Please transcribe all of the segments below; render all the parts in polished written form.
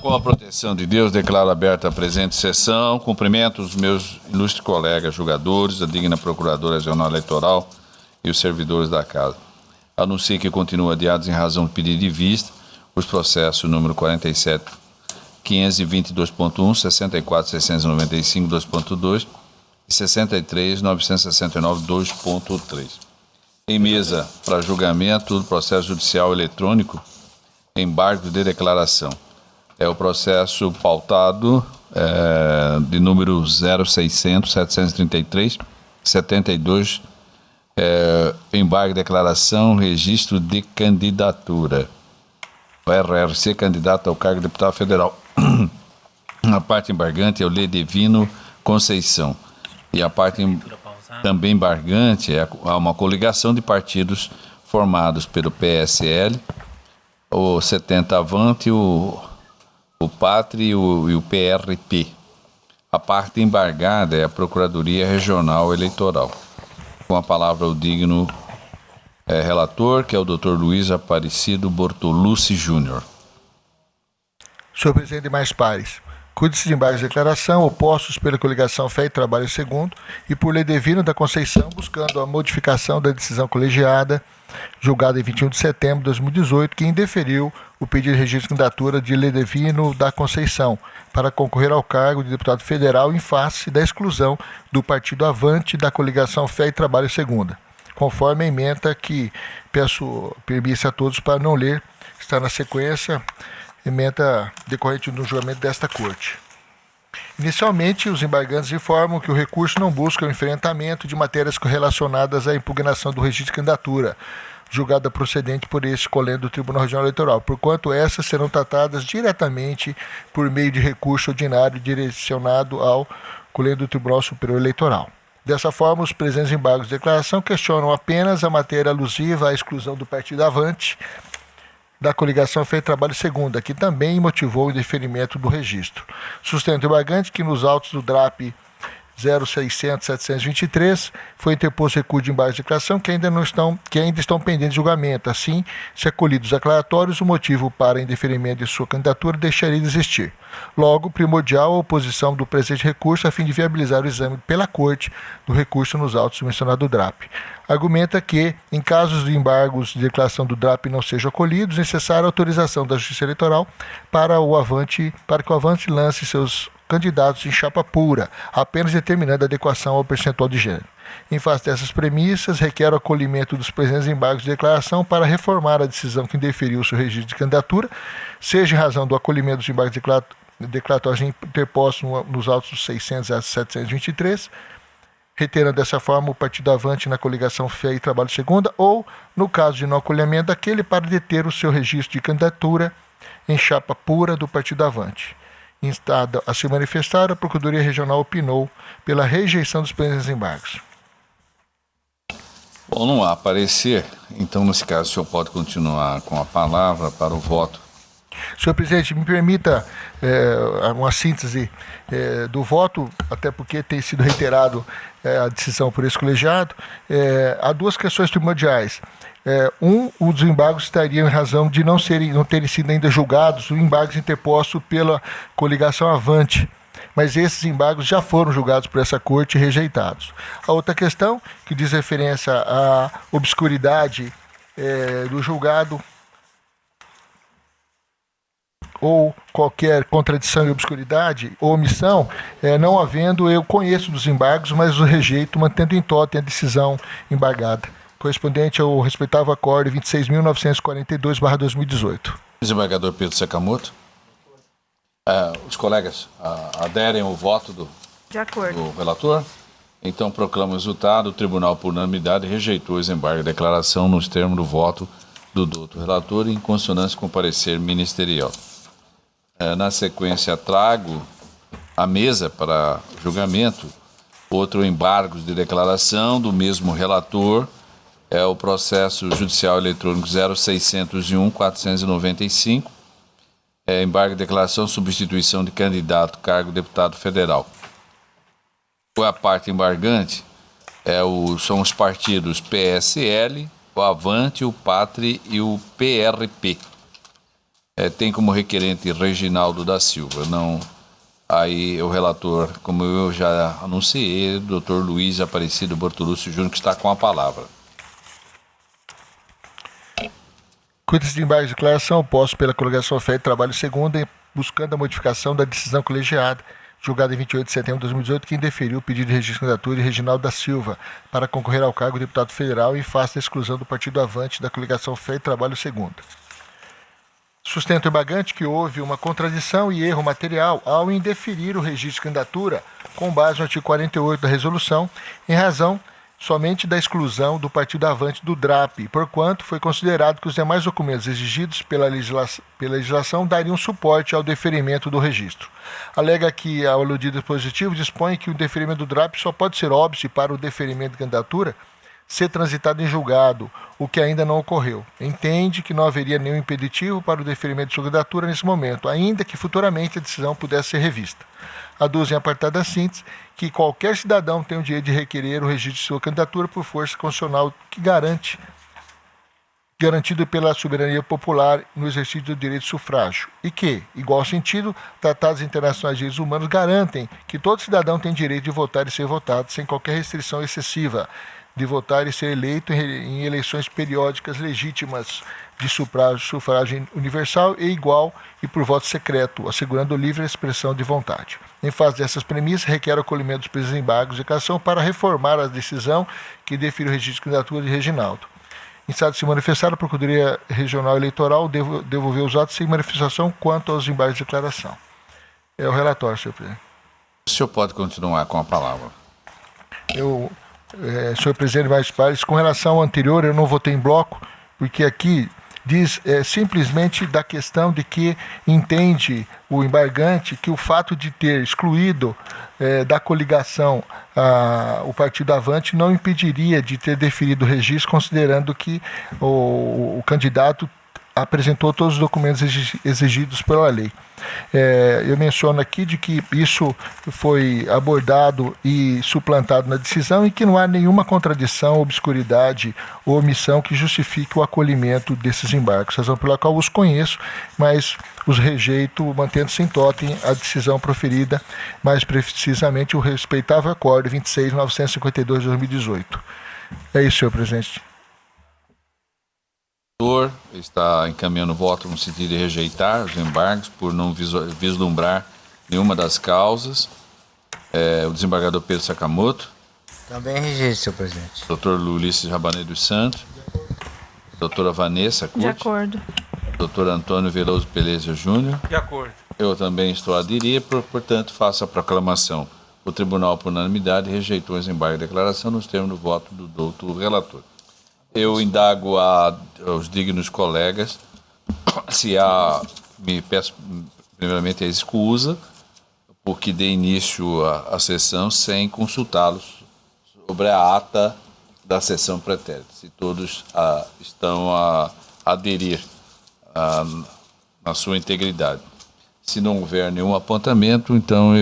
Com a proteção de Deus, declaro aberta a presente sessão. Cumprimento os meus ilustres colegas julgadores, a digna Procuradora Regional Eleitoral e os servidores da Casa. Anuncio que continuam adiados em razão do pedido de vista os processos número 47, 522.1, 64, 695, 2.2 e 63, 969, 2.3. Em mesa para julgamento do processo judicial eletrônico, embargo de declaração. É o processo pautado de número 0600 733 72, embargo de declaração, registro de candidatura. O RRC, candidato ao cargo de deputado federal. A parte embargante é o Ledevino Conceição. E a parte também embargante é uma coligação de partidos formados pelo PSL, o 70 Avante, o PATRI e o PRP. A parte embargada é a Procuradoria Regional Eleitoral. Com a palavra o digno relator, que é o Dr. Luiz Aparecido Bortolucci Júnior. Senhor presidente e mais pares, cuide-se de embargos de declaração opostos pela coligação Fé e Trabalho Segundo e por Ledevino da Conceição, buscando a modificação da decisão colegiada julgada em 21 de setembro de 2018, que indeferiu o pedido de registro de candidatura de Ledevino da Conceição para concorrer ao cargo de deputado federal em face da exclusão do partido Avante da coligação Fé e Trabalho Segunda, conforme a ementa que peço permissão a todos para não ler, está na sequência, ementa decorrente do julgamento desta Corte. Inicialmente, os embargantes informam que o recurso não busca o enfrentamento de matérias correlacionadas à impugnação do registro de candidatura, julgada procedente por este colégio do Tribunal Regional Eleitoral, porquanto essas serão tratadas diretamente por meio de recurso ordinário direcionado ao colégio do Tribunal Superior Eleitoral. Dessa forma, os presentes embargos de declaração questionam apenas a matéria alusiva à exclusão do partido Avante da coligação Fé e Trabalho Segunda, que também motivou o indeferimento do registro. Sustenta o embargante que nos autos do DRAP 0600 723 foi interposto recurso de embargo de declaração que ainda estão pendentes de julgamento. Assim, se acolhidos os aclaratórios, o motivo para indeferimento de sua candidatura deixaria de existir. Logo, primordial a oposição do presente recurso a fim de viabilizar o exame pela Corte do recurso nos autos mencionados do DRAP. Argumenta que, em casos de embargos de declaração do DRAP não sejam acolhidos, é necessária a autorização da Justiça Eleitoral para que o Avante lance seus candidatos em chapa pura, apenas determinando a adequação ao percentual de gênero. Em face dessas premissas, requer o acolhimento dos presentes embargos de declaração para reformar a decisão que indeferiu o seu registro de candidatura, seja em razão do acolhimento dos embargos declaratórios interpostos nos autos 600 a 723, reiterando dessa forma o partido Avante na coligação Fé e Trabalho Segunda, ou, no caso de não acolhimento daquele, para deter o seu registro de candidatura em chapa pura do partido Avante. Instada a se manifestar, a Procuradoria Regional opinou pela rejeição dos presentes embargos. Bom, não há parecer, então nesse caso o senhor pode continuar com a palavra para o voto. Senhor presidente, me permita uma síntese do voto, até porque tem sido reiterado a decisão por esse colegiado. Há duas questões primordiais. Os embargos estariam em razão de não terem sido ainda julgados, os embargos interpostos pela coligação Avante, mas esses embargos já foram julgados por essa Corte e rejeitados. A outra questão, que diz referência à obscuridade do julgado, ou qualquer contradição e obscuridade ou omissão, não havendo, eu conheço dos embargos, mas os rejeito, mantendo em totem a decisão embargada, correspondente ao respeitável acorde 26.942/2018. Desembargador Pedro Sakamoto. Os colegas aderem ao voto do relator? Então proclamo o resultado. O tribunal, por unanimidade, rejeitou o embargo de declaração nos termos do voto do doutor relator em consonância com o parecer ministerial. Na sequência, trago à mesa para julgamento outro embargo de declaração do mesmo relator, é o processo judicial eletrônico 0601-495, embargo de declaração substituição de candidato cargo de deputado federal. A parte embargante são os partidos PSL, o Avante, o PATRI e o PRP. tem como requerente Reginaldo da Silva. Não, aí o relator, como eu já anunciei, o doutor Luiz Aparecido Bortolúcio Júnior, que está com a palavra. Cuida-se de embargos de declaração oposto pela coligação Fé e Trabalho Segunda, buscando a modificação da decisão colegiada, julgada em 28 de setembro de 2018, que indeferiu o pedido de registro de candidatura de Reginaldo da Silva para concorrer ao cargo de deputado federal em face da exclusão do Partido Avante da coligação Fé e Trabalho Segunda. Sustenta o embargante que houve uma contradição e erro material ao indeferir o registro de candidatura com base no artigo 48 da resolução, em razão somente da exclusão do Partido Avante do DRAP, porquanto foi considerado que os demais documentos exigidos pela legislação dariam suporte ao deferimento do registro. Alega que a aludido dispositivo dispõe que o deferimento do DRAP só pode ser óbice para o deferimento de candidatura ser transitado em julgado, o que ainda não ocorreu. Entende que não haveria nenhum impeditivo para o deferimento de sua candidatura nesse momento, ainda que futuramente a decisão pudesse ser revista. Aduz em apartado da síntese que qualquer cidadão tem o direito de requerer o registro de sua candidatura por força constitucional que garantido pela soberania popular no exercício do direito de sufrágio, e que, igual sentido, tratados internacionais de direitos humanos garantem que todo cidadão tem direito de votar e ser votado sem qualquer restrição excessiva, de votar e ser eleito em eleições periódicas legítimas de sufrágio universal e igual e por voto secreto, assegurando livre expressão de vontade. Em face dessas premissas, requer o acolhimento dos presos embargos de declaração para reformar a decisão que define o registro de candidatura de Reginaldo. Em estado de se manifestar, a Procuradoria Regional Eleitoral devolveu os atos sem manifestação quanto aos embargos de declaração. É o relatório, senhor presidente. O senhor pode continuar com a palavra. Senhor presidente, mais pares, com relação ao anterior, eu não votei em bloco, porque aqui diz simplesmente da questão de que entende o embargante que o fato de ter excluído da coligação o Partido Avante não impediria de ter deferido o registro, considerando que o candidato apresentou todos os documentos exigidos pela lei. Eu menciono aqui de que isso foi abordado e suplantado na decisão e que não há nenhuma contradição, obscuridade ou omissão que justifique o acolhimento desses embargos, razão pela qual os conheço, mas os rejeito, mantendo-se em totem a decisão proferida, mais precisamente o respeitável Acórdão 26.952 de 2018. É isso, senhor presidente. Está encaminhando o voto no sentido de rejeitar os embargos por não vislumbrar nenhuma das causas. O desembargador Pedro Sakamoto. Também rejeito, senhor presidente. Doutor Ulisses Rabanê dos Santos. Doutora Vanessa Curti. De acordo. Doutor Antônio Veloso Peleza Júnior. De acordo. Eu também estou a aderir, portanto, faço a proclamação. O tribunal, por unanimidade, rejeitou os embargos de declaração nos termos do voto do doutor relator. Eu indago aos dignos colegas se me peço primeiramente a escusa, porque dei início à sessão sem consultá-los sobre a ata da sessão pretérita, se todos estão a aderir na sua integridade. Se não houver nenhum apontamento, então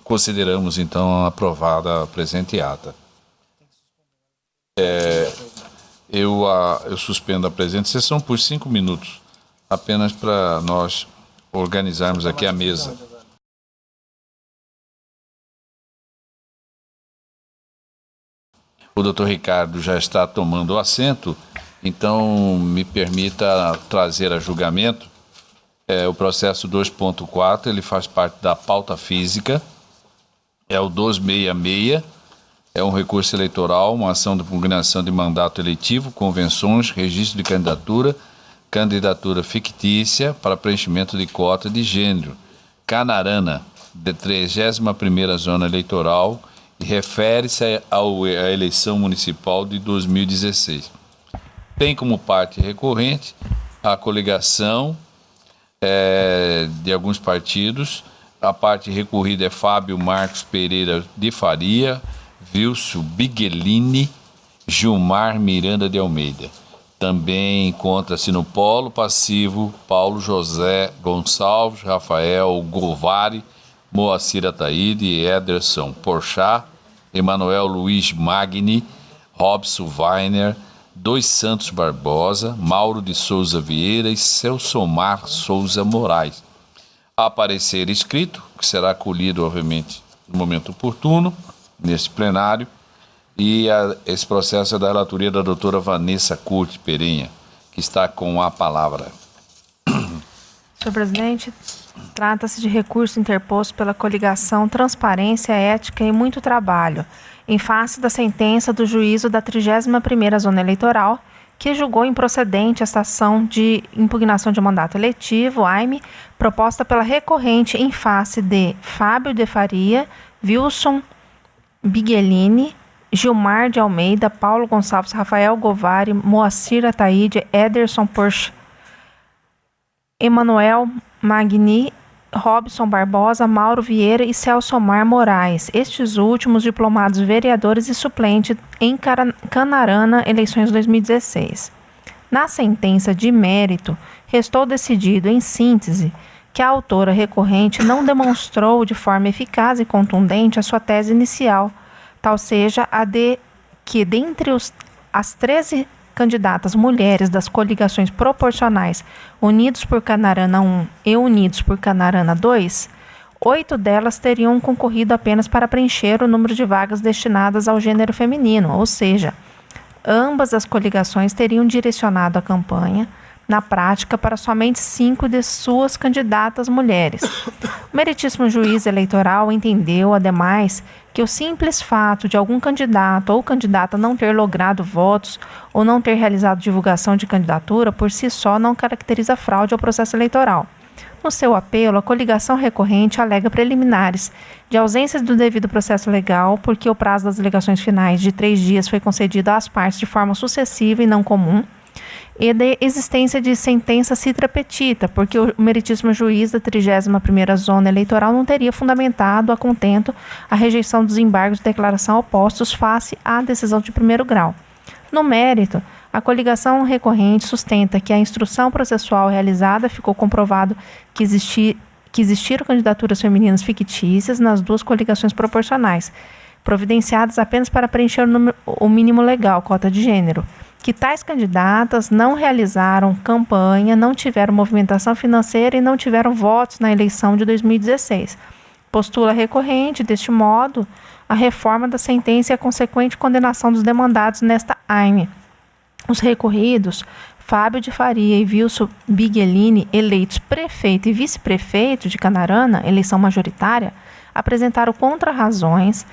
consideramos então aprovada a presente ata. Eu suspendo a presente sessão por 5 minutos, apenas para nós organizarmos aqui a mesa. O doutor Ricardo já está tomando assento, então me permita trazer a julgamento o processo 2.4, ele faz parte da pauta física, é o 266, é um recurso eleitoral, uma ação de impugnação de mandato eletivo, convenções, registro de candidatura fictícia para preenchimento de cota de gênero, Canarana, de 31ª Zona Eleitoral, e refere-se à eleição municipal de 2016. Tem como parte recorrente a coligação de alguns partidos. A parte recorrida é Fábio Marcos Pereira de Faria, Vilso Biguelini, Gilmar Miranda de Almeida. Também encontra-se no polo passivo Paulo José Gonçalves, Rafael Govari, Moacir Ataíde, Ederson Porchat, Emanuel Luiz Magni, Robson Weiner, Dos Santos Barbosa, Mauro de Souza Vieira e Celsomar Souza Moraes. A parecer escrito, que será acolhido, obviamente, no momento oportuno, neste plenário, e esse processo é da relatoria da doutora Vanessa Curti Perenha, que está com a palavra. Senhor presidente, trata-se de recurso interposto pela coligação Transparência, Ética e Muito Trabalho, em face da sentença do juízo da 31ª Zona Eleitoral, que julgou improcedente esta ação de impugnação de mandato eletivo, AIME, proposta pela recorrente em face de Fábio de Faria, Wilson Bighelini, Gilmar de Almeida, Paulo Gonçalves, Rafael Govari, Moacir Ataíde, Ederson Porsche, Emanuel Magni, Robson Barbosa, Mauro Vieira e Celsomar Moraes, estes últimos diplomados vereadores e suplente em Canarana, eleições 2016. Na sentença de mérito, restou decidido, em síntese, que a autora recorrente não demonstrou de forma eficaz e contundente a sua tese inicial, tal seja a de que, dentre as 13 candidatas mulheres das coligações proporcionais Unidos por Canarana 1 e Unidos por Canarana 2, 8 delas teriam concorrido apenas para preencher o número de vagas destinadas ao gênero feminino, ou seja, ambas as coligações teriam direcionado a campanha, na prática, para somente 5 de suas candidatas mulheres. O meritíssimo juiz eleitoral entendeu, ademais, que o simples fato de algum candidato ou candidata não ter logrado votos ou não ter realizado divulgação de candidatura por si só não caracteriza fraude ao processo eleitoral. No seu apelo, a coligação recorrente alega preliminares de ausência do devido processo legal, porque o prazo das alegações finais de 3 dias foi concedido às partes de forma sucessiva e não comum, e de existência de sentença citra petita, porque o meritíssimo juiz da 31ª Zona Eleitoral não teria fundamentado a contento a rejeição dos embargos de declaração opostos face à decisão de primeiro grau. No mérito, a coligação recorrente sustenta que a instrução processual realizada ficou comprovado que existiram candidaturas femininas fictícias nas 2 coligações proporcionais, providenciadas apenas para preencher o mínimo legal, cota de gênero, que tais candidatas não realizaram campanha, não tiveram movimentação financeira e não tiveram votos na eleição de 2016. Postula recorrente, deste modo, a reforma da sentença e a consequente condenação dos demandados nesta AIME. Os recorridos, Fábio de Faria e Wilson Bighelini, eleitos prefeito e vice-prefeito de Canarana, eleição majoritária, apresentaram contrarrazões,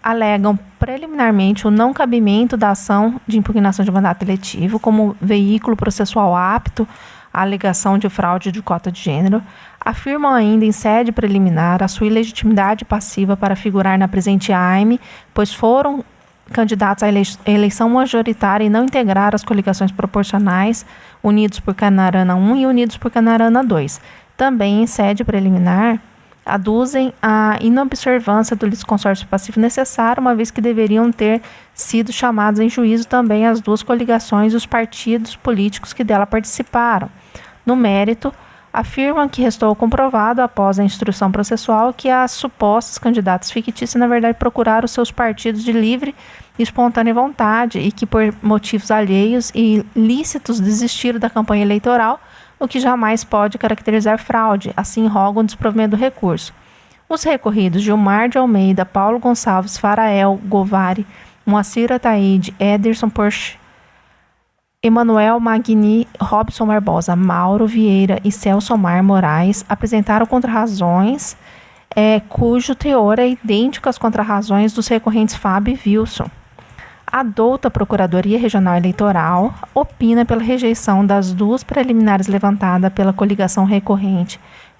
alegam preliminarmente o não cabimento da ação de impugnação de mandato eletivo como veículo processual apto à alegação de fraude de cota de gênero, afirmam ainda em sede preliminar a sua ilegitimidade passiva para figurar na presente AIME, pois foram candidatos à eleição majoritária e não integraram as coligações proporcionais Unidos por Canarana 1 e Unidos por Canarana 2. Também em sede preliminar, aduzem a inobservância do litisconsórcio passivo necessário, uma vez que deveriam ter sido chamados em juízo também as 2 coligações e os partidos políticos que dela participaram. No mérito, afirmam que restou comprovado, após a instrução processual, que as supostas candidatas fictícias, na verdade, procuraram os seus partidos de livre e espontânea vontade e que, por motivos alheios e lícitos, desistiram da campanha eleitoral, o que jamais pode caracterizar fraude, assim rogam o desprovimento do recurso. Os recorridos Gilmar de Almeida, Paulo Gonçalves, Farael Govari, Moacir Ataíde, Ederson Porsche, Emanuel Magni, Robson Barbosa, Mauro Vieira e Celsomar Moraes apresentaram contrarrazões cujo teor é idêntico às contrarrazões dos recorrentes Fábio e Wilson. A douta Procuradoria Regional Eleitoral opina pela rejeição das 2 preliminares levantadas pela coligação recorrente.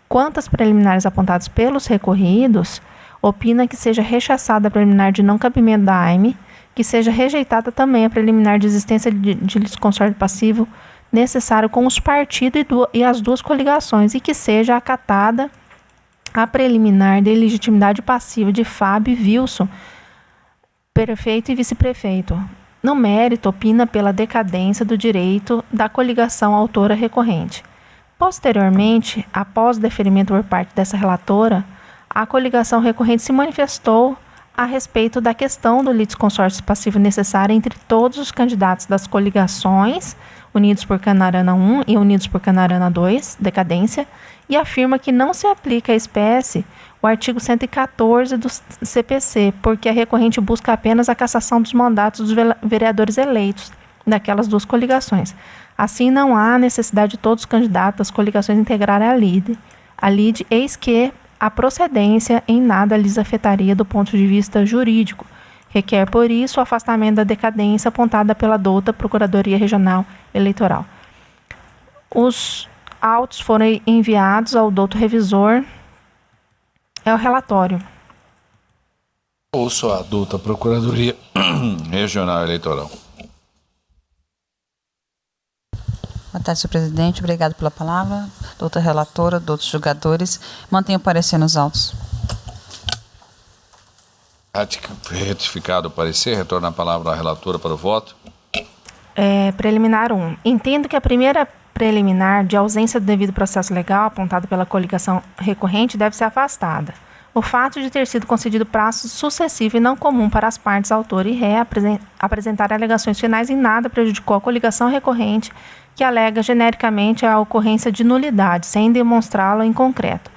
Quanto às preliminares apontadas pelos recorridos, opina que seja rechaçada a preliminar de não cabimento da AIME, que seja rejeitada também a preliminar de existência de litisconsórcio passivo necessário com os partidos e as 2 coligações e que seja acatada a preliminar de ilegitimidade passiva de Fábio e Wilson, prefeito e vice-prefeito. No mérito, opina pela decadência do direito da coligação autora recorrente. Posteriormente, após o deferimento por parte dessa relatora, a coligação recorrente se manifestou a respeito da questão do litisconsórcio passivo necessário entre todos os candidatos das coligações Unidos por Canarana 1 e Unidos por Canarana 2, decadência, e afirma que não se aplica à espécie o artigo 114 do CPC, porque a recorrente busca apenas a cassação dos mandatos dos vereadores eleitos daquelas duas coligações. Assim, não há necessidade de todos os candidatos das coligações integrarem a lide, eis que a procedência em nada lhes afetaria do ponto de vista jurídico. Requer, por isso, o afastamento da decadência apontada pela douta Procuradoria Regional Eleitoral. Os autos foram enviados ao douto revisor. É o relatório. Ouço a douta Procuradoria Regional Eleitoral. Boa tarde, senhor presidente. Obrigado pela palavra. Doutora relatora, doutos julgadores. Mantenho o parecer nos autos. Retificado o parecer, retorna a palavra à relatora para o voto. Preliminar 1. Entendo que a primeira preliminar de ausência do devido processo legal apontada pela coligação recorrente deve ser afastada. O fato de ter sido concedido prazo sucessivo e não comum para as partes autor e ré apresentar alegações finais em nada prejudicou a coligação recorrente, que alega genericamente a ocorrência de nulidade, sem demonstrá-la em concreto.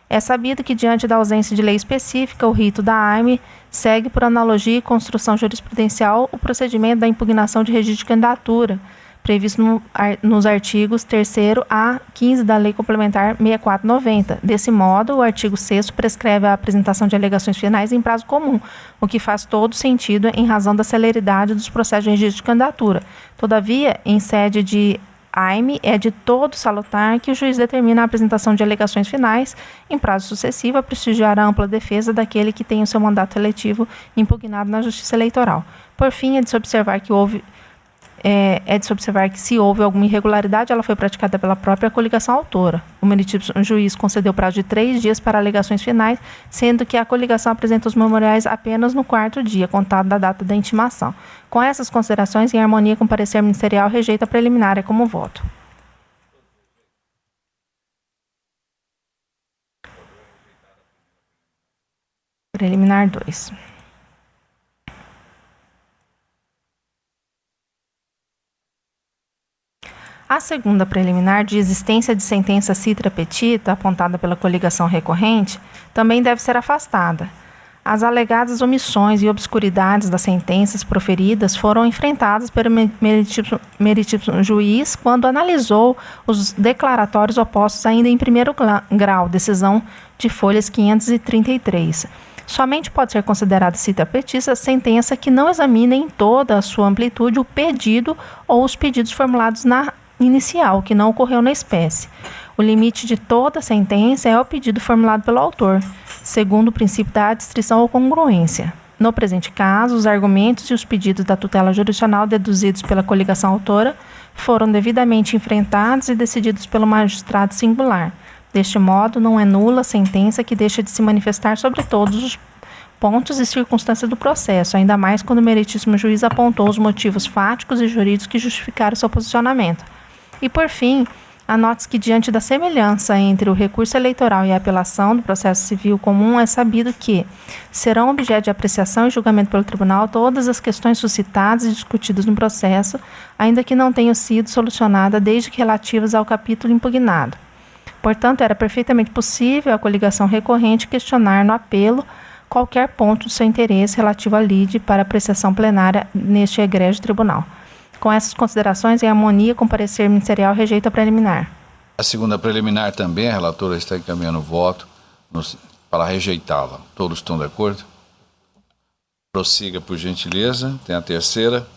É sabido que, diante da ausência de lei específica, o rito da AIME segue, por analogia e construção jurisprudencial, o procedimento da impugnação de registro de candidatura, previsto nos artigos 3º a 15 da Lei Complementar 6490. Desse modo, o artigo 6º prescreve a apresentação de alegações finais em prazo comum, o que faz todo sentido em razão da celeridade dos processos de registro de candidatura. Todavia, em sede de AIME, é de todo salutar que o juiz determina a apresentação de alegações finais em prazo sucessivo a prestigiar a ampla defesa daquele que tem o seu mandato eletivo impugnado na Justiça Eleitoral. Por fim, é de se observar que se houve alguma irregularidade, ela foi praticada pela própria coligação autora. O meritíssimo juiz concedeu prazo de 3 dias para alegações finais, sendo que a coligação apresenta os memoriais apenas no 4º dia, contado da data da intimação. Com essas considerações, em harmonia com o parecer ministerial, rejeita a preliminar. É como voto. Preliminar 2. A segunda preliminar, de existência de sentença citra petita, apontada pela coligação recorrente, também deve ser afastada. As alegadas omissões e obscuridades das sentenças proferidas foram enfrentadas pelo meritíssimo juiz quando analisou os declaratórios opostos ainda em primeiro grau, decisão de folhas 533. Somente pode ser considerada citra petita a sentença que não examina em toda a sua amplitude o pedido ou os pedidos formulados na inicial, que não ocorreu na espécie. O limite de toda sentença é o pedido formulado pelo autor, segundo o princípio da adstrição ou congruência. No presente caso, os argumentos e os pedidos da tutela jurisdicional deduzidos pela coligação autora foram devidamente enfrentados e decididos pelo magistrado singular. Deste modo, não é nula a sentença que deixa de se manifestar sobre todos os pontos e circunstâncias do processo, ainda mais quando o meritíssimo juiz apontou os motivos fáticos e jurídicos que justificaram seu posicionamento. E, por fim, anote-se que, diante da semelhança entre o recurso eleitoral e a apelação do processo civil comum, é sabido que serão objeto de apreciação e julgamento pelo tribunal todas as questões suscitadas e discutidas no processo, ainda que não tenham sido solucionadas desde que relativas ao capítulo impugnado. Portanto, era perfeitamente possível a coligação recorrente questionar no apelo qualquer ponto do seu interesse relativo à lide para apreciação plenária neste egrégio tribunal. Com essas considerações, em harmonia com o parecer ministerial, rejeita a preliminar. A segunda preliminar também, a relatora está encaminhando o voto para rejeitá-la. Todos estão de acordo? Prossiga, por gentileza. Tem a terceira.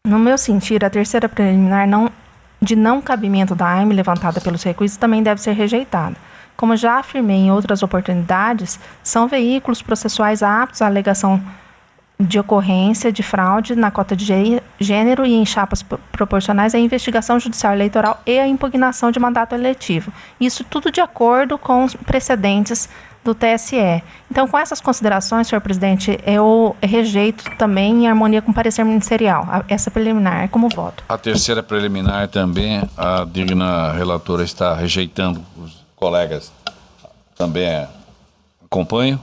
No meu sentir, a terceira preliminar de não cabimento da AIME levantada pelos recursos também deve ser rejeitada. Como já afirmei em outras oportunidades, são veículos processuais aptos à alegação de ocorrência de fraude na cota de gênero e em chapas proporcionais à investigação judicial eleitoral e à impugnação de mandato eletivo. Isso tudo de acordo com os precedentes do TSE. Então, com essas considerações, senhor presidente, eu rejeito também em harmonia com o parecer ministerial essa preliminar. É como voto. A terceira preliminar também, a digna relatora está rejeitando os colegas. também acompanho.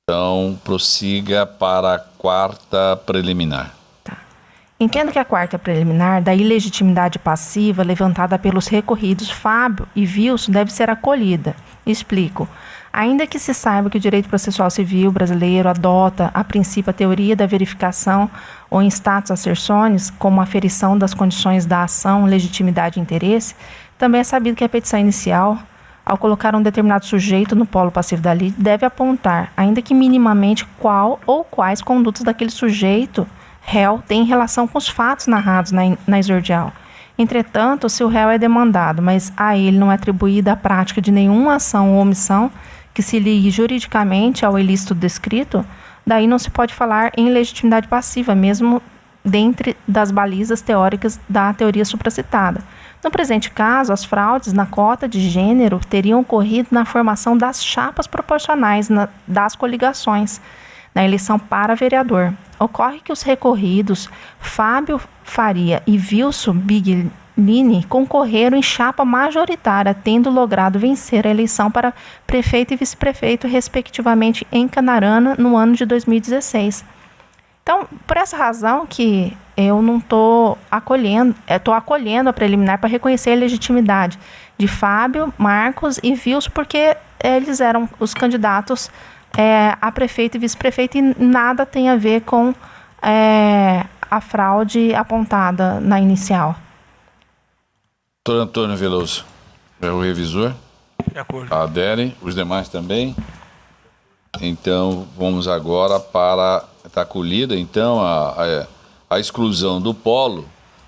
Então, prossiga para a quarta preliminar. Entendo que a quarta preliminar da ilegitimidade passiva levantada pelos recorridos Fábio e Wilson deve ser acolhida. Explico. Ainda que se saiba que o direito processual civil brasileiro adota, a princípio, a teoria da verificação ou em status assertionis, como aferição das condições da ação, legitimidade e interesse, também é sabido que a petição inicial, ao colocar um determinado sujeito no polo passivo da lide, deve apontar, ainda que minimamente, qual ou quais condutas daquele sujeito réu tem relação com os fatos narrados na exordial. Entretanto, se o réu é demandado, mas a ele não é atribuída a prática de nenhuma ação ou omissão que se ligue juridicamente ao ilícito descrito, daí não se pode falar em legitimidade passiva, mesmo dentre das balizas teóricas da teoria supracitada. No presente caso, as fraudes na cota de gênero teriam ocorrido na formação das chapas proporcionais das coligações, na eleição para vereador. Ocorre que os recorridos Fábio Faria e Wilson Biglini concorreram em chapa majoritária, tendo logrado vencer a eleição para prefeito e vice-prefeito, respectivamente, em Canarana, no ano de 2016. Então, por essa razão que eu não estou acolhendo, estou acolhendo a preliminar para reconhecer a legitimidade de Fábio, Marcos e Wilson, porque eles eram os candidatos a prefeito e vice-prefeito, e nada tem a ver com a fraude apontada na inicial. Doutor Antônio Veloso, é o revisor. De acordo. Adere, os demais também. Então, vamos agora para... Está acolhida, então, a exclusão do polo,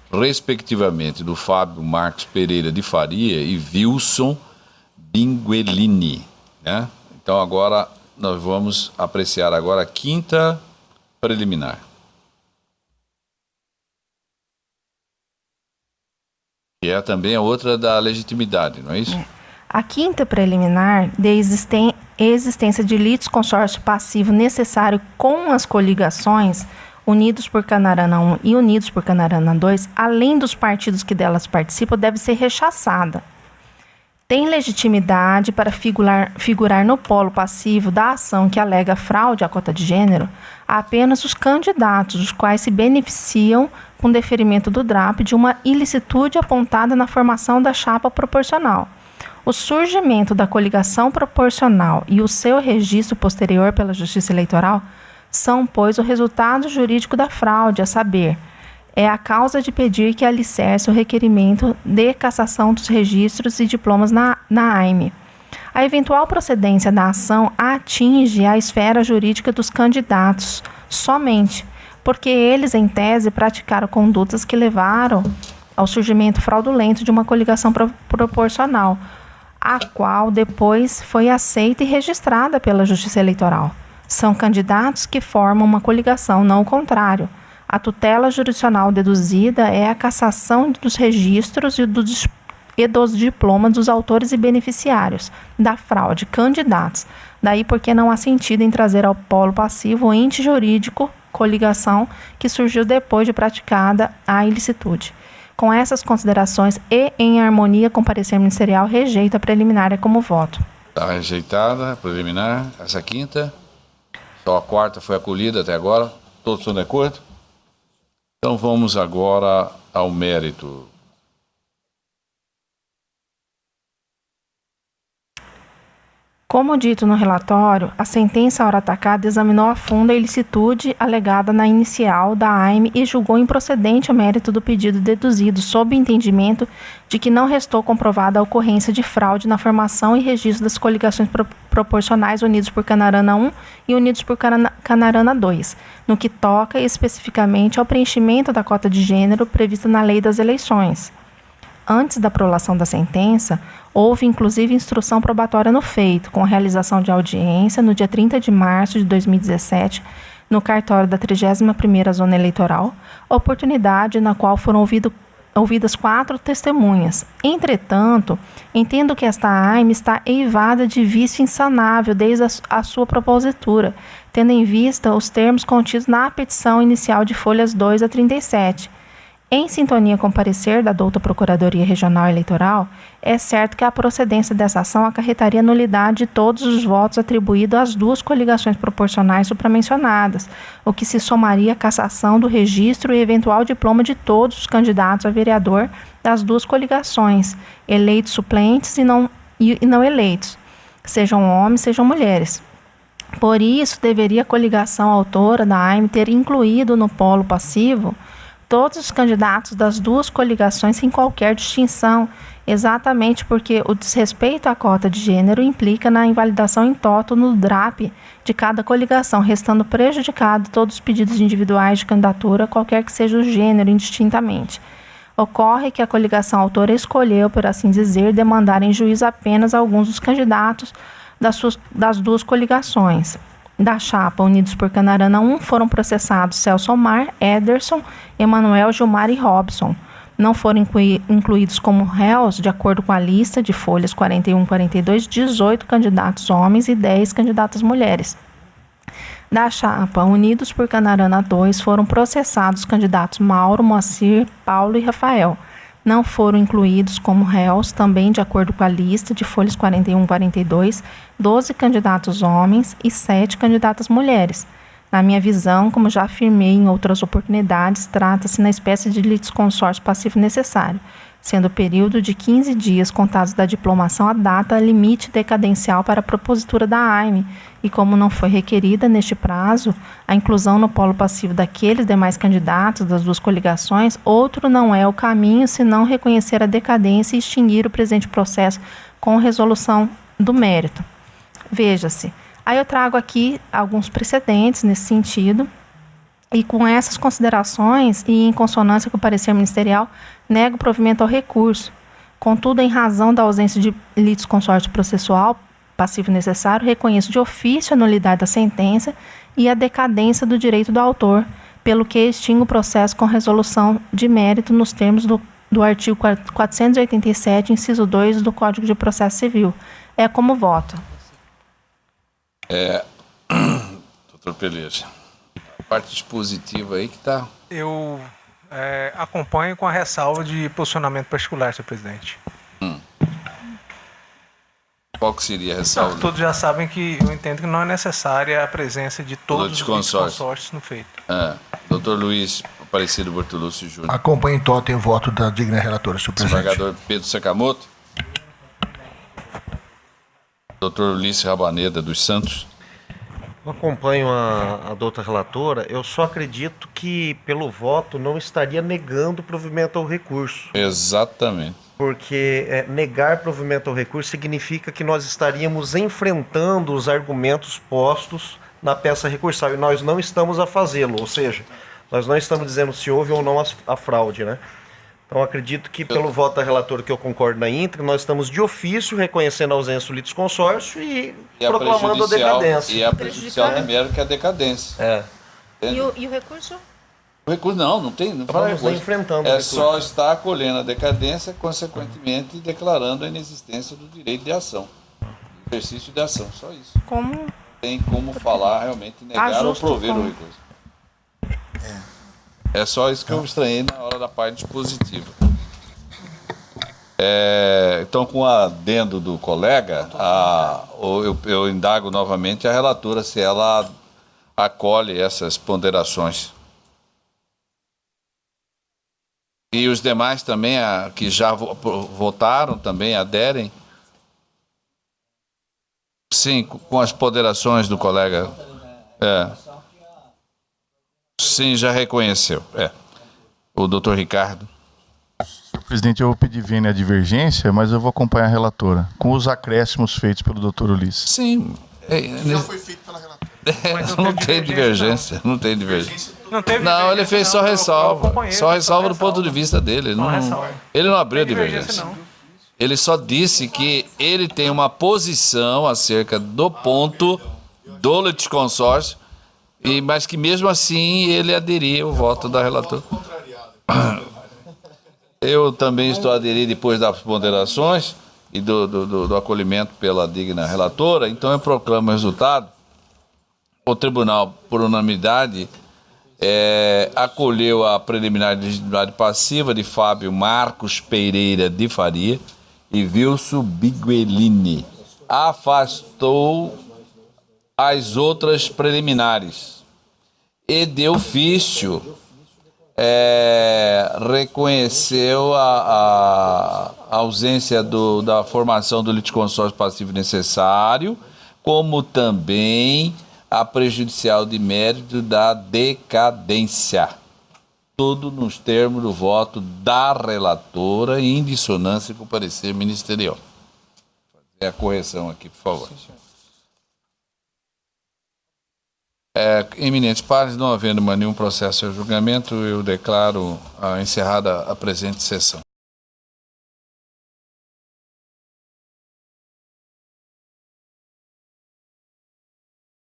respectivamente, do Fábio Marcos Pereira de Faria e Wilson Binguelini, né? Então, agora... Nós vamos apreciar agora a quinta preliminar. Que é também a outra da legitimidade, não é isso? A quinta preliminar de existência de litisconsórcio passivo necessário com as coligações Unidos por Canarana 1 e Unidos por Canarana 2, além dos partidos que delas participam, deve ser rechaçada. Tem legitimidade para figurar no polo passivo da ação que alega fraude à cota de gênero apenas os candidatos, os quais se beneficiam, com deferimento do DRAP, de uma ilicitude apontada na formação da chapa proporcional. O surgimento da coligação proporcional e o seu registro posterior pela Justiça Eleitoral são, pois, o resultado jurídico da fraude, a saber, é a causa de pedir que alicerce o requerimento de cassação dos registros e diplomas na AIME. A eventual procedência da ação atinge a esfera jurídica dos candidatos somente, porque eles, em tese, praticaram condutas que levaram ao surgimento fraudulento de uma coligação proporcional, a qual depois foi aceita e registrada pela Justiça Eleitoral. São candidatos que formam uma coligação, não o contrário. A tutela jurisdicional deduzida é a cassação dos registros e dos diplomas dos autores e beneficiários da fraude, candidatos. Daí porque não há sentido em trazer ao polo passivo o ente jurídico, coligação, que surgiu depois de praticada a ilicitude. Com essas considerações e em harmonia com o parecer ministerial, rejeito a preliminar como voto. Está rejeitada a preliminar, essa quinta. Só a quarta foi acolhida até agora. Todos estão de acordo? Então vamos agora ao mérito. Como dito no relatório, a sentença ora atacada examinou a fundo a ilicitude alegada na inicial da AIME e julgou improcedente o mérito do pedido deduzido, sob o entendimento de que não restou comprovada a ocorrência de fraude na formação e registro das coligações proporcionais Unidos por Canarana 1 e Unidos por Canarana 2, no que toca especificamente ao preenchimento da cota de gênero prevista na Lei das Eleições. Antes da prolação da sentença, houve inclusive instrução probatória no feito, com a realização de audiência no dia 30 de março de 2017, no cartório da 31ª Zona Eleitoral, oportunidade na qual foram ouvidas 4 testemunhas. Entretanto, entendo que esta AIME está eivada de vício insanável desde a sua propositura, tendo em vista os termos contidos na petição inicial de folhas 2 a 37, Em sintonia com o parecer da douta Procuradoria Regional Eleitoral, é certo que a procedência dessa ação acarretaria nulidade de todos os votos atribuídos às duas coligações proporcionais supramencionadas, o que se somaria à cassação do registro e eventual diploma de todos os candidatos a vereador das duas coligações, eleitos suplentes e não eleitos, sejam homens, sejam mulheres. Por isso, deveria a coligação autora da AIME ter incluído no polo passivo todos os candidatos das duas coligações sem qualquer distinção, exatamente porque o desrespeito à cota de gênero implica na invalidação em toto no DRAP de cada coligação, restando prejudicado todos os pedidos individuais de candidatura, qualquer que seja o gênero, indistintamente. Ocorre que a coligação autora escolheu, por assim dizer, demandar em juízo apenas alguns dos candidatos das duas coligações. Da chapa Unidos por Canarana 1 foram processados Celso Omar, Ederson, Emanuel, Gilmar e Robson. Não foram incluídos como réus, de acordo com a lista de folhas 41 e 42, 18 candidatos homens e 10 candidatas mulheres. Da chapa Unidos por Canarana 2 foram processados os candidatos Mauro, Moacir, Paulo e Rafael. Não foram incluídos como réus, também de acordo com a lista de folhas 41 e 42, 12 candidatos homens e 7 candidatas mulheres. Na minha visão, como já afirmei em outras oportunidades, trata-se na espécie de litisconsórcio passivo necessário, sendo o período de 15 dias contados da diplomação a data limite decadencial para a propositura da AIME, e como não foi requerida neste prazo a inclusão no polo passivo daqueles demais candidatos das duas coligações, outro não é o caminho senão reconhecer a decadência e extinguir o presente processo com resolução do mérito. Veja-se, aí eu trago aqui alguns precedentes nesse sentido, e com essas considerações e em consonância com o parecer ministerial, nego provimento ao recurso. Contudo, em razão da ausência de litisconsórcio processual passivo necessário, reconheço de ofício a nulidade da sentença e a decadência do direito do autor, pelo que extingo o processo com resolução de mérito nos termos do artigo 487, inciso 2 do Código de Processo Civil. É como voto. Doutor Peleja, a parte dispositiva aí que está... Eu acompanho com a ressalva de posicionamento particular, senhor presidente. Qual que seria a ressalva? Todos já sabem que eu entendo que não é necessária a presença de todos os consórcios no feito. Doutor Luiz Aparecido Bortolucci Júnior. Acompanho em toto e em voto da digna relatora, senhor presidente. Desembargador Pedro Sakamoto. Doutor Ulisses Rabaneda dos Santos. Eu acompanho a douta relatora, eu só acredito que pelo voto não estaria negando o provimento ao recurso. Exatamente. Porque negar provimento ao recurso significa que nós estaríamos enfrentando os argumentos postos na peça recursal, e nós não estamos a fazê-lo, ou seja, nós não estamos dizendo se houve ou não a fraude, né? Então, acredito que pelo voto da relatora, que eu concordo na íntegra, nós estamos de ofício reconhecendo a ausência do litisconsórcio e proclamando a decadência. E a prejudicial primeiro que é a decadência. E o recurso? O recurso não tem. Não está enfrentando. É só estar acolhendo a decadência, consequentemente declarando a inexistência do direito de ação. Exercício de ação, só isso. Como? Tem como falar realmente negar ou prover o recurso. É só isso que eu estranhei na hora da parte dispositiva. Então, com o adendo do colega, eu indago novamente a relatora se ela acolhe essas ponderações. E os demais também, que já votaram, também aderem? Sim, com as ponderações do colega. Sim, já reconheceu. O doutor Ricardo. Senhor presidente, eu vou pedir vênia a divergência, mas eu vou acompanhar a relatora, com os acréscimos feitos pelo doutor Ulisses. Sim. Já foi feito pela relatora. Não tem divergência. Não tem divergência. Não, ele fez só ressalva. Só ressalva do ponto de vista dele. Ele não abriu a divergência. Ele só disse que ele tem uma posição acerca do ponto do litisconsórcio, mas que mesmo assim ele aderia ao voto da relatora. Eu também estou a aderir depois das ponderações e do acolhimento pela digna relatora. Então eu proclamo o resultado. O tribunal, por unanimidade, acolheu a preliminar de legitimidade passiva de Fábio Marcos Pereira de Faria e Wilson Biguelini. Afastou as outras preliminares e de ofício reconheceu a ausência da formação do litisconsórcio passivo necessário, como também a prejudicial de mérito da decadência. Tudo nos termos do voto da relatora em dissonância com o parecer ministerial. Vou fazer a correção aqui, por favor. Eminentes pares, não havendo mais nenhum processo a julgamento, eu declaro encerrada a presente sessão.